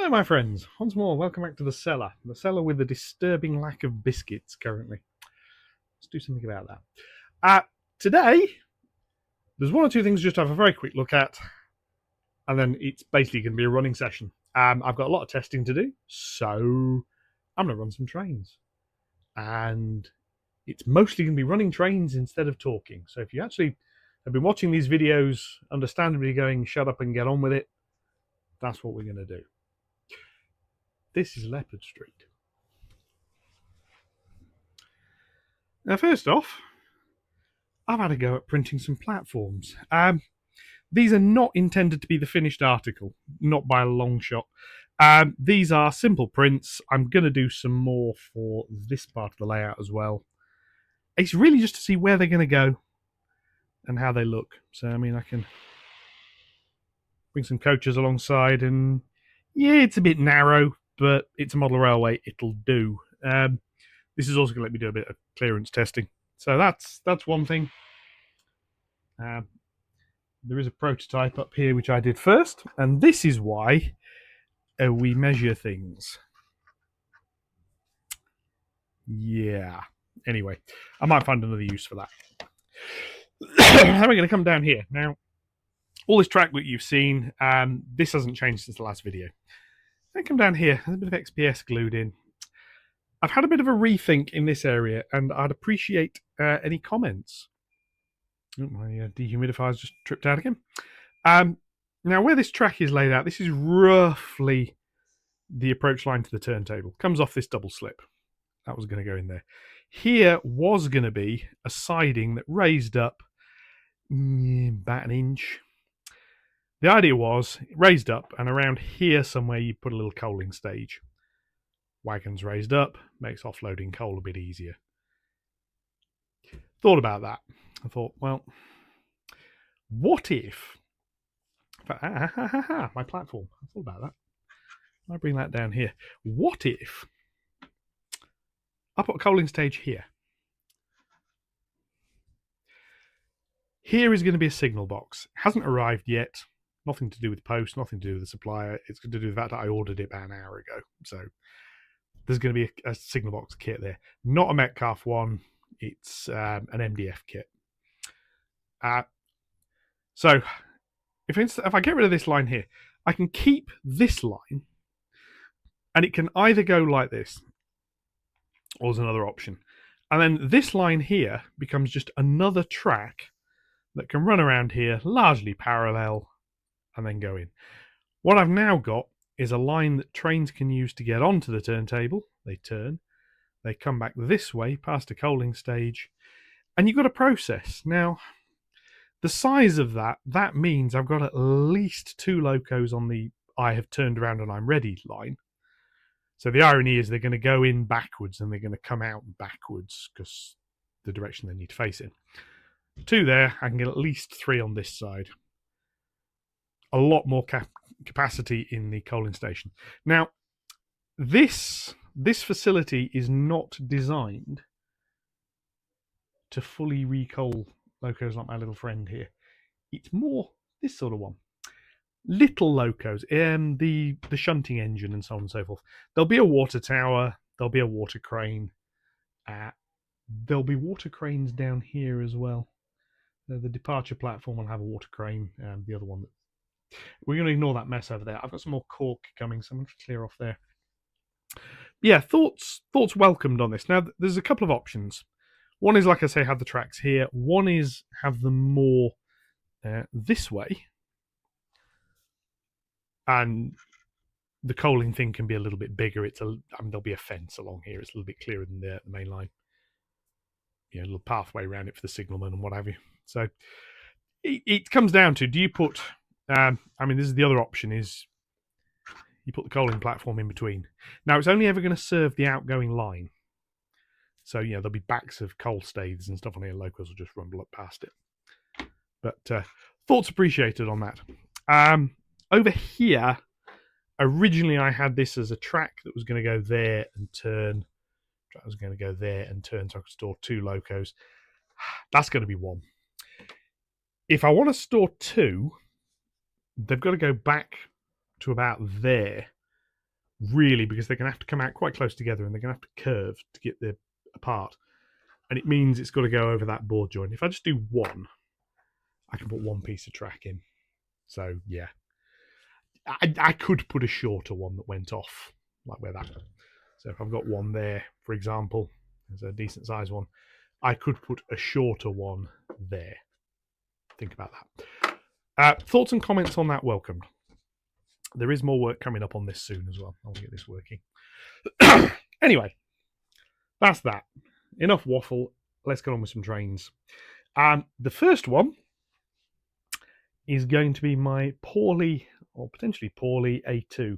Hello, my friends. Once more, welcome back to the cellar. The cellar with the disturbing lack of biscuits currently. Let's do something about that. Today, there's one or two things just to have a very quick look at, and then it's basically going to be a running session. I've got a lot of testing to do, so I'm going to run some trains. And it's mostly going to be running trains instead of talking. So if you actually have been watching these videos, understandably going, shut up and get on with it, that's what we're going to do. This is Leopard Street. Now, first off, I've had a go at printing some platforms. These are not intended to be the finished article, not by a long shot. These are simple prints. I'm going to do some more for this part of the layout as well. It's really just to see where they're going to go and how they look. So, I mean, I can bring some coaches alongside, and yeah, it's a bit narrow, but it's a model railway. It'll do. This is also going to let me do a bit of clearance testing. So that's one thing. There is a prototype up here which I did first, and this is why we measure things. Yeah. Anyway, I might find another use for that. How am I going to come down here? Now, all this track that you've seen, this hasn't changed since the last video. I come down here, there's a bit of XPS glued in. I've had a bit of a rethink in this area, and I'd appreciate any comments. Oh, my dehumidifier's just tripped out again. Now, where this track is laid out, this is roughly the approach line to the turntable. Comes off this double slip. That was going to go in there. Here was going to be a siding that raised up about an inch. The idea was raised up, and around here somewhere you put a little coaling stage. Wagons raised up, makes offloading coal a bit easier. Thought about that. I thought, well, what if... my platform. I thought about that. I bring that down here. What if I put a coaling stage here? Here is going to be a signal box. It hasn't arrived yet. Nothing to do with post, nothing to do with the supplier. It's to do with the fact that I ordered it about an hour ago. So there's going to be a signal box kit there. Not a Metcalf one. It's an MDF kit. So if I get rid of this line here, I can keep this line, and it can either go like this, or there's another option. And then this line here becomes just another track that can run around here, largely parallel, and then go in. What I've now got is a line that trains can use to get onto the turntable. They turn, they come back this way, past a coaling stage, and you've got a process. Now, the size of that means I've got at least 2 locos on the I have turned around and I'm ready line. So the irony is they're going to go in backwards and they're going to come out backwards because the direction they need to face in. 2 there, I can get at least 3 on this side. A lot more capacity in the coaling station. Now, this facility is not designed to fully recoal locos like my little friend here. It's more this sort of one. Little locos, the shunting engine and so on and so forth. There'll be a water tower, there'll be a water crane. There'll be water cranes down here as well. The departure platform will have a water crane, and the other one. We're going to ignore that mess over there. I've got some more cork coming, so I'm going to clear off there. Yeah, thoughts welcomed on this. Now, there's a couple of options. One is, like I say, have the tracks here. One is have them more this way. And the coaling thing can be a little bit bigger. There'll be a fence along here. It's a little bit clearer than the main line. A little pathway around it for the signalman and what have you. So it comes down to, do you put... this is the other option, is you put the coaling platform in between. Now, it's only ever going to serve the outgoing line. So, there'll be backs of coal staiths and stuff on here. Locals will just rumble up past it. But thoughts appreciated on that. Over here, originally I had this as a track that was going to go there and turn. Track was going to go there and turn, so I could store 2 locos. That's going to be 1. If I want to store 2, they've got to go back to about there really, because they're going to have to come out quite close together and they're going to have to curve to get them apart. And it means it's got to go over that board joint. If I just do one, I can put one piece of track in. So, yeah. I could put a shorter one that went off, like where that. So if I've got one there, for example, there's a decent size one, I could put a shorter one there. Think about that. Thoughts and comments on that welcomed. There is more work coming up on this soon as well. I'll get this working. Anyway, that's that. Enough waffle. Let's get on with some trains. The first one is going to be my poorly, or potentially poorly, A2.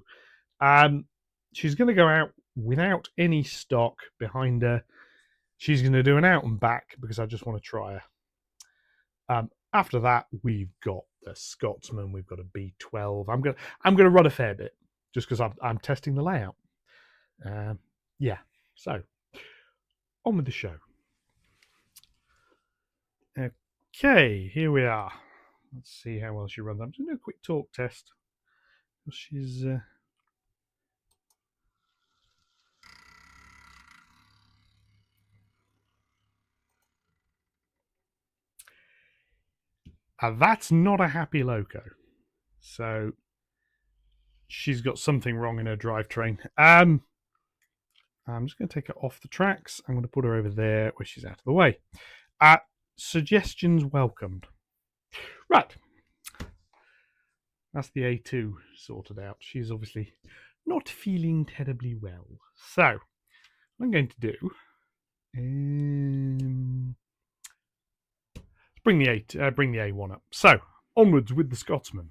She's going to go out without any stock behind her. She's going to do an out and back because I just want to try her. After that, we've got the Scotsman. We've got a B12. I'm going to run a fair bit just because I'm testing the layout. Yeah. So on with the show. Okay, here we are. Let's see how well she runs. I'm just going to do a quick talk test. She's that's not a happy loco. So she's got something wrong in her drivetrain. I'm just going to take her off the tracks. I'm going to put her over there where she's out of the way. Suggestions welcomed. Right. That's the A2 sorted out. She's obviously not feeling terribly well. So, what I'm going to do bring the A1 up. So, onwards with the Scotsman.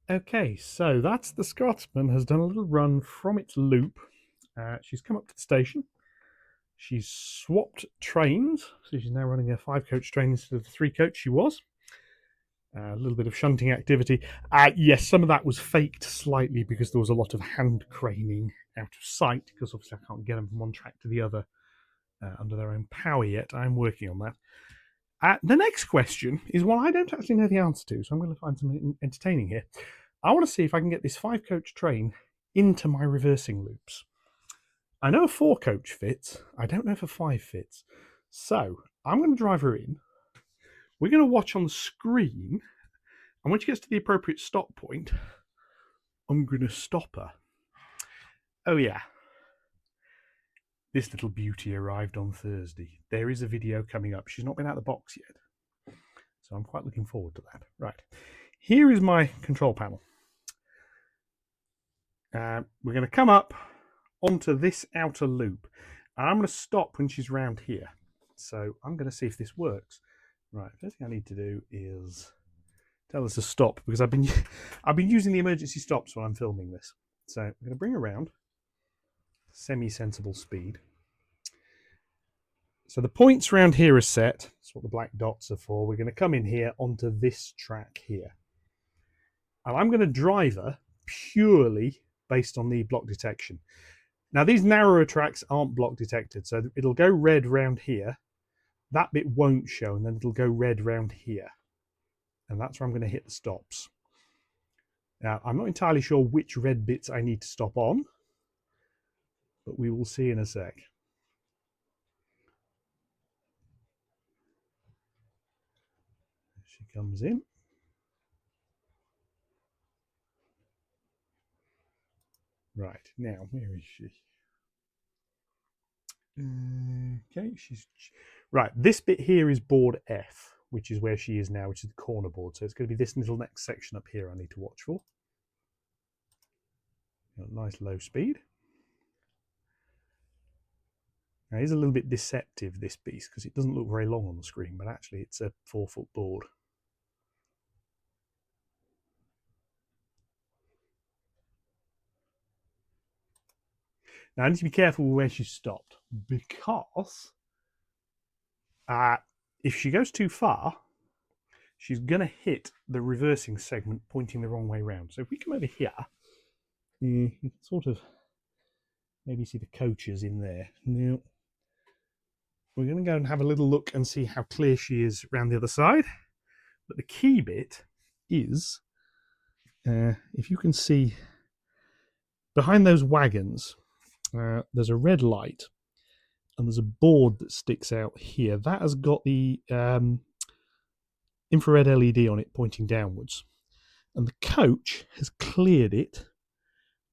Okay, so that's the Scotsman has done a little run from its loop. She's come up to the station. She's swapped trains, so she's now running a 5-coach train instead of the 3-coach she was. A little bit of shunting activity. Yes, some of that was faked slightly because there was a lot of hand craning out of sight, because obviously I can't get them from one track to the other under their own power yet. I'm working on that. The next question is one I don't actually know the answer to, so I'm going to find something entertaining here. I want to see if I can get this 5-coach train into my reversing loops. I know a 4-coach fits. I don't know if a 5 fits. So I'm going to drive her in. We're going to watch on the screen, and when she gets to the appropriate stop point, I'm going to stop her. Oh yeah, this little beauty arrived on Thursday. There is a video coming up. She's not been out of the box yet, so I'm quite looking forward to that. Right, here is my control panel. We're going to come up onto this outer loop. I'm going to stop when she's round here. So I'm going to see if this works. Right, first thing I need to do is tell us to stop, because I've been using the emergency stops when I'm filming this. So I'm going to bring her around, semi-sensible speed. So the points around here are set. That's what the black dots are for. We're going to come in here onto this track here. And I'm going to drive her purely based on the block detection. Now these narrower tracks aren't block detected, so it'll go red round here. That bit won't show, and then it'll go red round here. And that's where I'm going to hit the stops. Now, I'm not entirely sure which red bits I need to stop on, but we will see in a sec. She comes in. Right, now, where is she? Okay, she's... Right, this bit here is board F, which is where she is now, which is the corner board. So it's going to be this little next section up here I need to watch for. Nice low speed. Now, it is a little bit deceptive, this beast, because it doesn't look very long on the screen, but actually it's a 4-foot board. Now, I need to be careful where she's stopped, because if she goes too far, she's going to hit the reversing segment pointing the wrong way around. So if we come over here, you can sort of maybe see the coaches in there. Now, we're going to go and have a little look and see how clear she is around the other side. But the key bit is, if you can see behind those wagons, there's a red light and there's a board that sticks out here. That has got the infrared LED on it pointing downwards. And the coach has cleared it,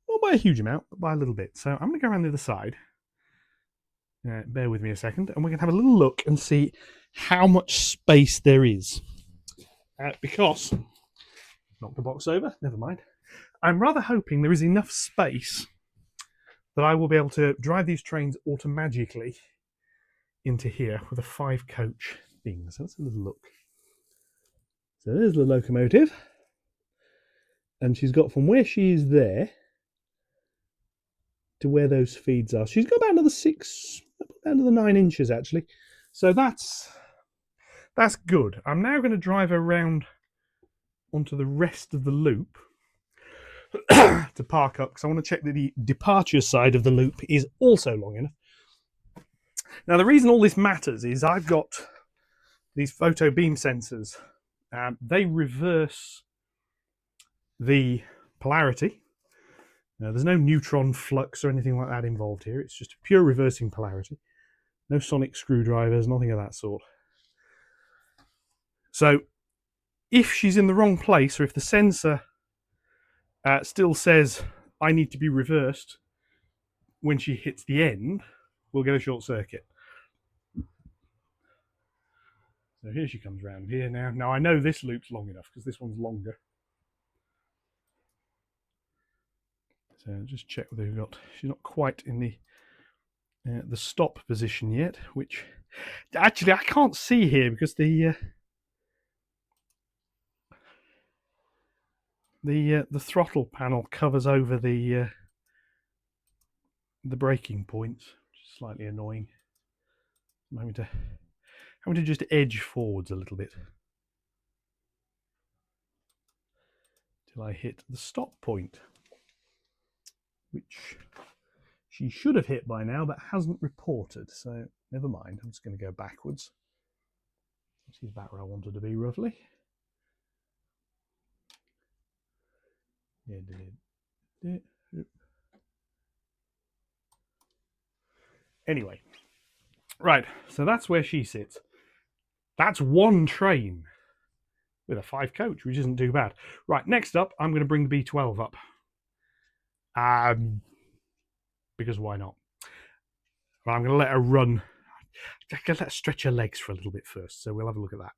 not by a huge amount, but by a little bit. So I'm going to go around the other side. Bear with me a second, and we're going to have a little look and see how much space there is. Because, knock the box over, never mind. I'm rather hoping there is enough space that I will be able to drive these trains automatically into here with a 5-coach thing. So let's have a little look. So there's the locomotive. And she's got from where she is there to where those feeds are. She's got about another 9 inches actually. So that's good. I'm now going to drive her around onto the rest of the loop to park up, because I want to check that the departure side of the loop is also long enough. Now, the reason all this matters is I've got these photo beam sensors. They reverse the polarity. Now, there's no neutron flux or anything like that involved here. It's just a pure reversing polarity. No sonic screwdrivers, nothing of that sort. So if she's in the wrong place, or if the sensor still says I need to be reversed when she hits the end, we'll get a short circuit. So here she comes around here now. Now I know this loop's long enough because this one's longer. So just check whether we've got. She's not quite in the stop position yet, which actually I can't see here because the the throttle panel covers over the braking points, which is slightly annoying. I'm having to just edge forwards a little bit till I hit the stop point, which she should have hit by now, but hasn't reported. So never mind. I'm just going to go backwards. This is about where I wanted to be, roughly. Anyway, right. So that's where she sits. That's one train with a 5 coach, which isn't too bad. Right. Next up, I'm going to bring the B12 up. Because why not? But I'm going to let her run. I'm going to let her stretch her legs for a little bit first. So we'll have a look at that.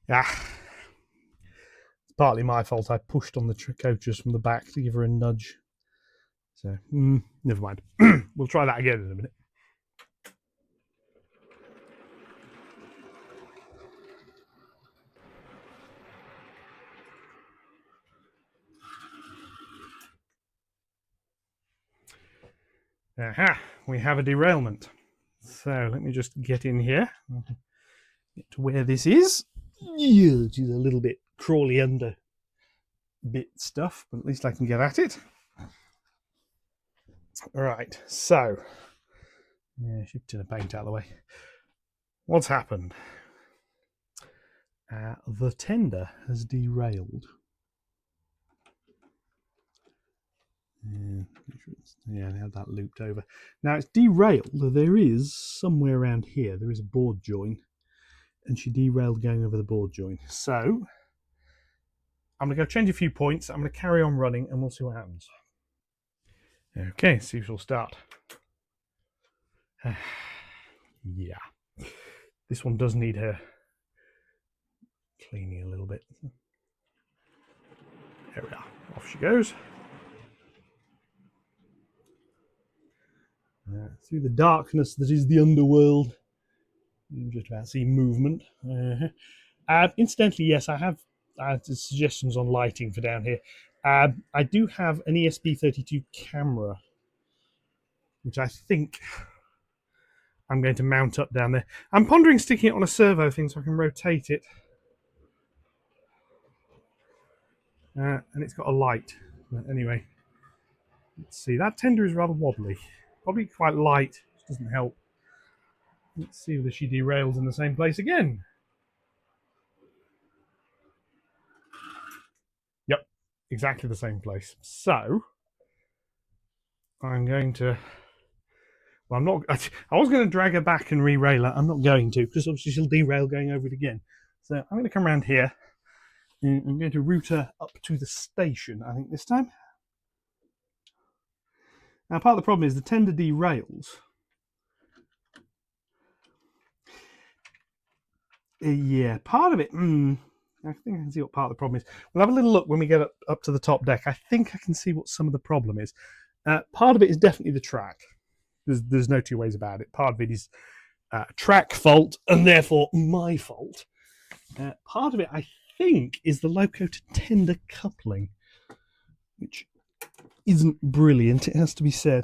It's partly my fault. I pushed on the coaches from the back to give her a nudge. So, never mind. We'll try that again in a minute. Aha, we have a derailment. So let me just get in here. Get to where this is. Which is a little bit crawly under bit stuff, but at least I can get at it. Right, so shifting the paint out of the way. What's happened? The tender has derailed. Yeah, they had that looped over. Now it's derailed. There is somewhere around here. There is a board join, and she derailed going over the board join. So I'm going to go change a few points. I'm going to carry on running, and we'll see what happens. Okay, see if she'll start. Yeah, this one does need her cleaning a little bit. There we are. Off she goes. Through the darkness that is the underworld. You just about see movement. Incidentally, yes, I have suggestions on lighting for down here. I do have an ESP32 camera, which I think I'm going to mount up down there. I'm pondering sticking it on a servo thing so I can rotate it. And it's got a light. But anyway, let's see. That tender is rather wobbly. Probably quite light, which doesn't help. Let's see whether she derails in the same place again. Yep, exactly the same place. So I'm going to. Well, I'm not. I was going to drag her back and re-rail her. I'm not going to because obviously she'll derail going over it again. So I'm going to come around here. And I'm going to route her up to the station. I think this time. Now, part of the problem is the tender derails. Yeah, part of it. I think I can see what part of the problem is. We'll have a little look when we get up to the top deck. I think I can see what some of the problem is. Part of it is definitely the track. There's no two ways about it. Part of it is track fault and therefore my fault. Part of it, I think, is the loco to tender coupling, which isn't brilliant, it has to be said.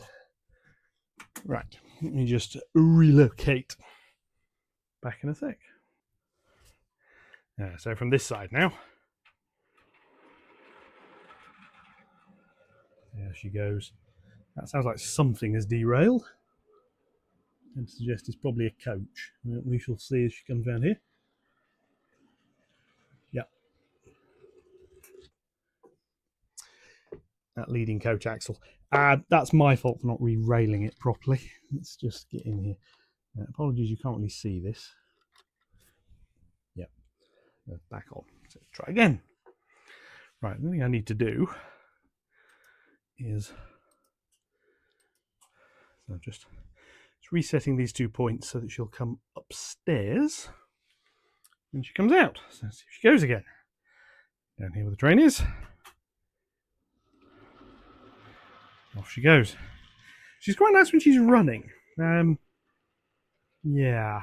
Right, let me just relocate. Back in a sec. So from this side now. There she goes. That sounds like something has derailed. And suggest it's probably a coach. We shall see as she comes around here. Yep. That leading coach axle. That's my fault for not re-railing it properly. Let's just get in here. Apologies, you can't really see this. Yep. Back on. So let's try again. Right, the thing I need to do is just resetting these 2 points so that she'll come upstairs And she comes out. So let's see if she goes again. Down here where the train is. Off she goes. She's quite nice when she's running. Yeah.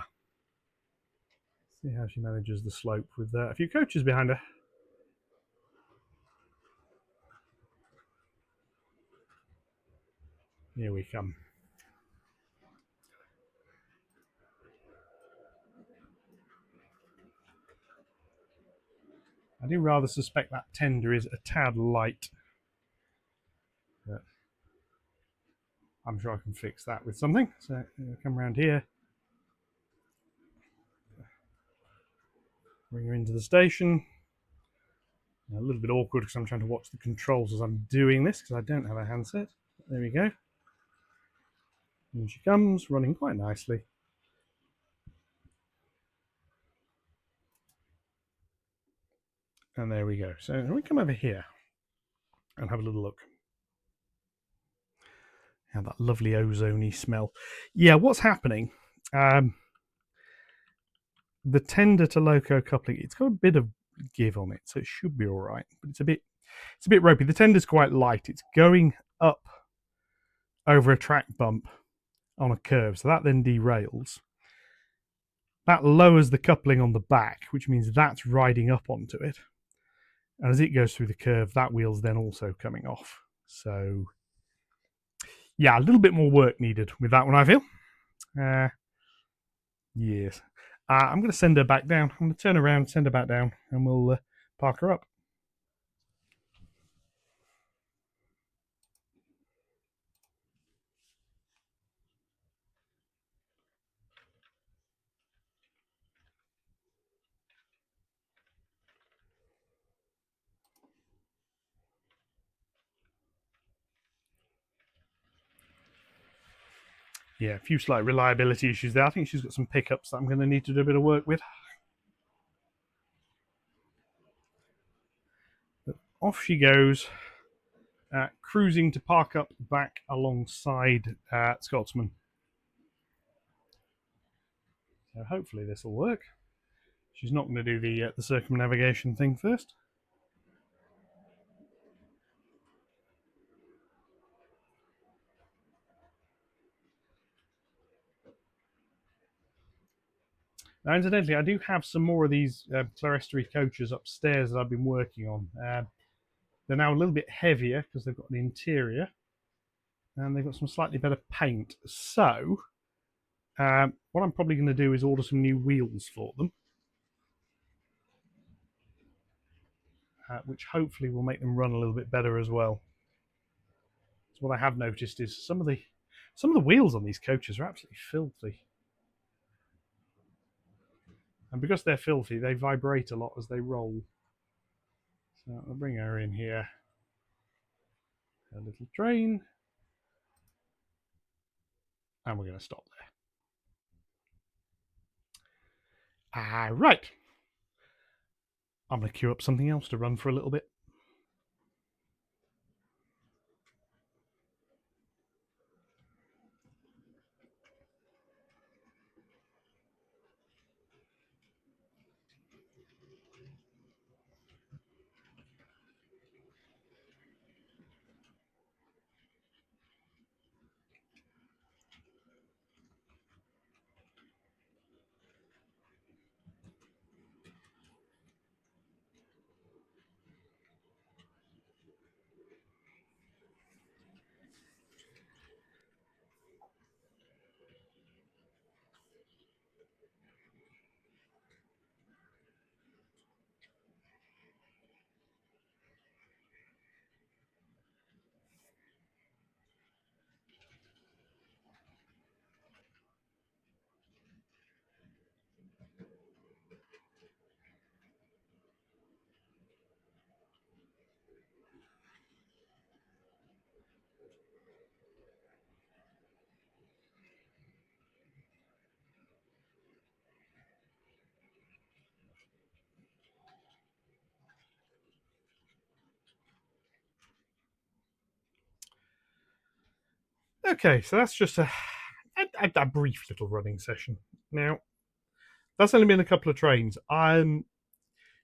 See how she manages the slope with a few coaches behind her. Here we come. I do rather suspect that tender is a tad light. But I'm sure I can fix that with something. So come around here. Bring her into the station. A little bit awkward because I'm trying to watch the controls as I'm doing this because I don't have a handset. There we go. And she comes, running quite nicely. And there we go. So we come over here and have a little look. And that lovely ozone-y smell. Yeah, what's happening? The tender to loco coupling, it's got a bit of give on it, so it should be all right. But it's a bit ropey. The tender's quite light. It's going up over a track bump on a curve, so that then derails. That lowers the coupling on the back, which means that's riding up onto it. And as it goes through the curve, that wheel's then also coming off. So, yeah, a little bit more work needed with that one, I feel. Yes. I'm going to send her back down. I'm going to turn around, send her back down, and we'll park her up. Yeah, a few slight reliability issues there. I think she's got some pickups that I'm going to need to do a bit of work with. But off she goes, cruising to park up back alongside Scotsman. So hopefully this will work. She's not going to do the circumnavigation thing first. Now, incidentally, I do have some more of these clerestory coaches upstairs that I've been working on. They're now a little bit heavier because they've got an interior and they've got some slightly better paint. So, what I'm probably going to do is order some new wheels for them, which hopefully will make them run a little bit better as well. So what I have noticed is some of the wheels on these coaches are absolutely filthy. And because they're filthy, they vibrate a lot as they roll. So I'll bring her in here. A little train. And we're going to stop there. Right. I'm going to queue up something else to run for a little bit. Okay, so that's just a brief little running session. Now, that's only been a couple of trains.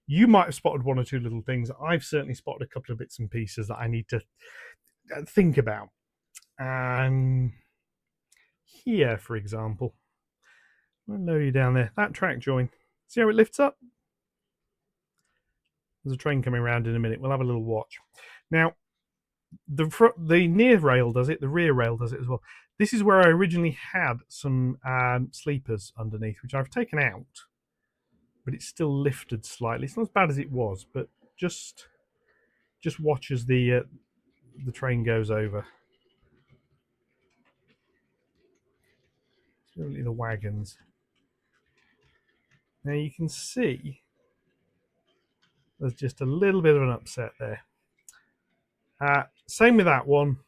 You might have spotted one or two little things. I've certainly spotted a couple of bits and pieces that I need to think about. Here, for example, I'll lower you down there. That track join. See how it lifts up? There's a train coming around in a minute. We'll have a little watch. Now, the near rail does it. The rear rail does it as well. This is where I originally had some sleepers underneath, which I've taken out, but it's still lifted slightly. It's not as bad as it was, but just watch as the train goes over. It's really the wagons. Now you can see there's just a little bit of an upset there. Same with that one.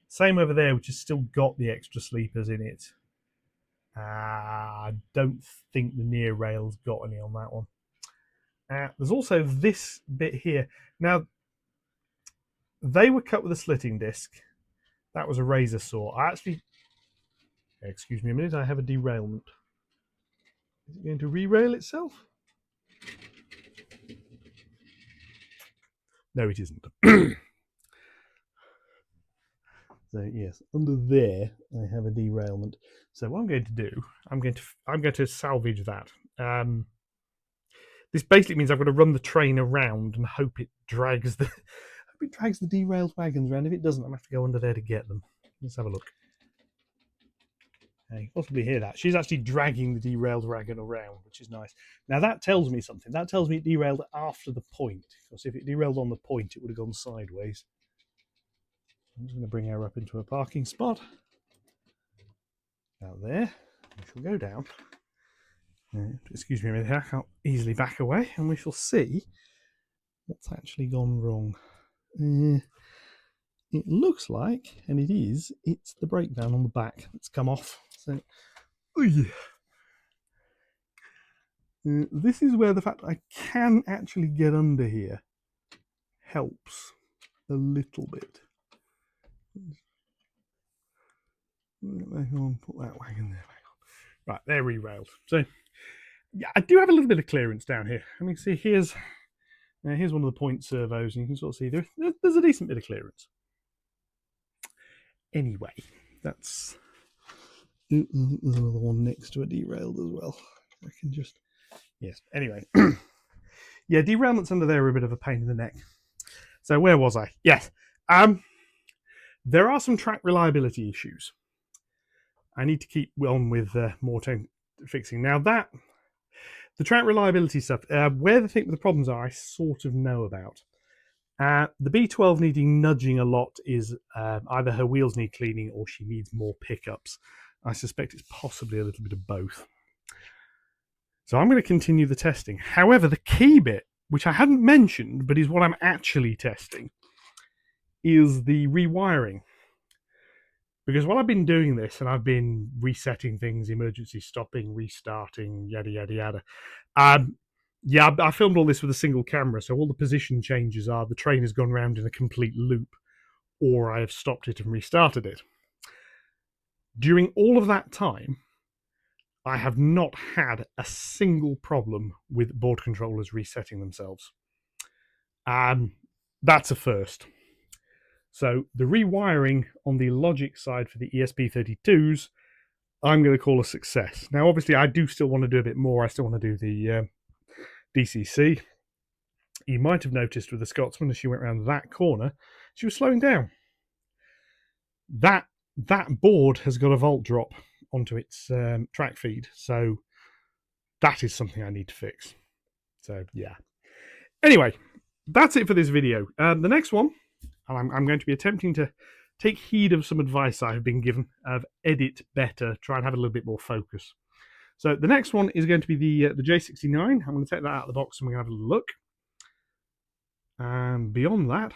Same over there, which has still got the extra sleepers in it. I don't think the near rail's got any on that one. There's also this bit here. Now, they were cut with a slitting disc. That was a razor saw. I actually... Excuse me a minute, I have a derailment. Is it going to re-rail itself? No, it isn't. So yes, under there I have a derailment. So what I'm going to do, I'm going to salvage that. This basically means I've got to run the train around and hope it drags the derailed wagons around. If it doesn't, I'm going to have to go under there to get them. Let's have a look. You can possibly hear that. She's actually dragging the derailed wagon around, which is nice. Now that tells me something. That tells me it derailed after the point. Because if it derailed on the point, it would have gone sideways. I'm just going to bring her up into a parking spot. Out there. We shall go down. Excuse me a minute, I can't easily back away, and we shall see what's actually gone wrong. It looks like, and it is, it's the breakdown on the back that's come off. So, this is where the fact I can actually get under here helps a little bit. Put that wagon there. Right, they're re-railed. So, yeah, I do have a little bit of clearance down here. I mean, see, here's one of the point servos, and you can sort of see there's a decent bit of clearance. Anyway, that's... There's another one next to a derailed as well. I can just... Yes, anyway. Yeah, derailments under there are a bit of a pain in the neck. So where was I? Yes. There are some track reliability issues. I need to keep on with more fixing. Now the track reliability stuff, where the problems are, I sort of know about. The B12 needing nudging a lot is either her wheels need cleaning or she needs more pickups. I suspect it's possibly a little bit of both. So I'm going to continue the testing. However, the key bit, which I hadn't mentioned, but is what I'm actually testing, is the rewiring. Because while I've been doing this, and I've been resetting things, emergency stopping, restarting, yada, yada, yada. Yeah, I filmed all this with a single camera, so all the position changes are the train has gone round in a complete loop, or I have stopped it and restarted it. During all of that time, I have not had a single problem with board controllers resetting themselves. That's a first. So the rewiring on the logic side for the ESP32s, I'm going to call a success. Now, obviously, I do still want to do a bit more. I still want to do the DCC. You might have noticed with the Scotsman, as she went around that corner, she was slowing down. That board has got a volt drop onto its track feed, so that is something I need to fix. So, yeah. Anyway, that's it for this video. The next one, I'm going to be attempting to take heed of some advice I've been given of edit better, try and have a little bit more focus. So the next one is going to be the J69. I'm going to take that out of the box and we're going to have a look. And beyond that,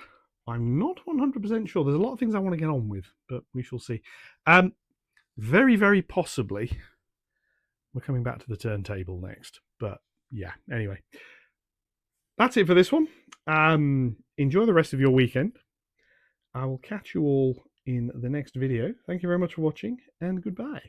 I'm not 100% sure. There's a lot of things I want to get on with, but we shall see. Very, very possibly, we're coming back to the turntable next. But yeah, anyway. That's it for this one. Enjoy the rest of your weekend. I will catch you all in the next video. Thank you very much for watching, and goodbye.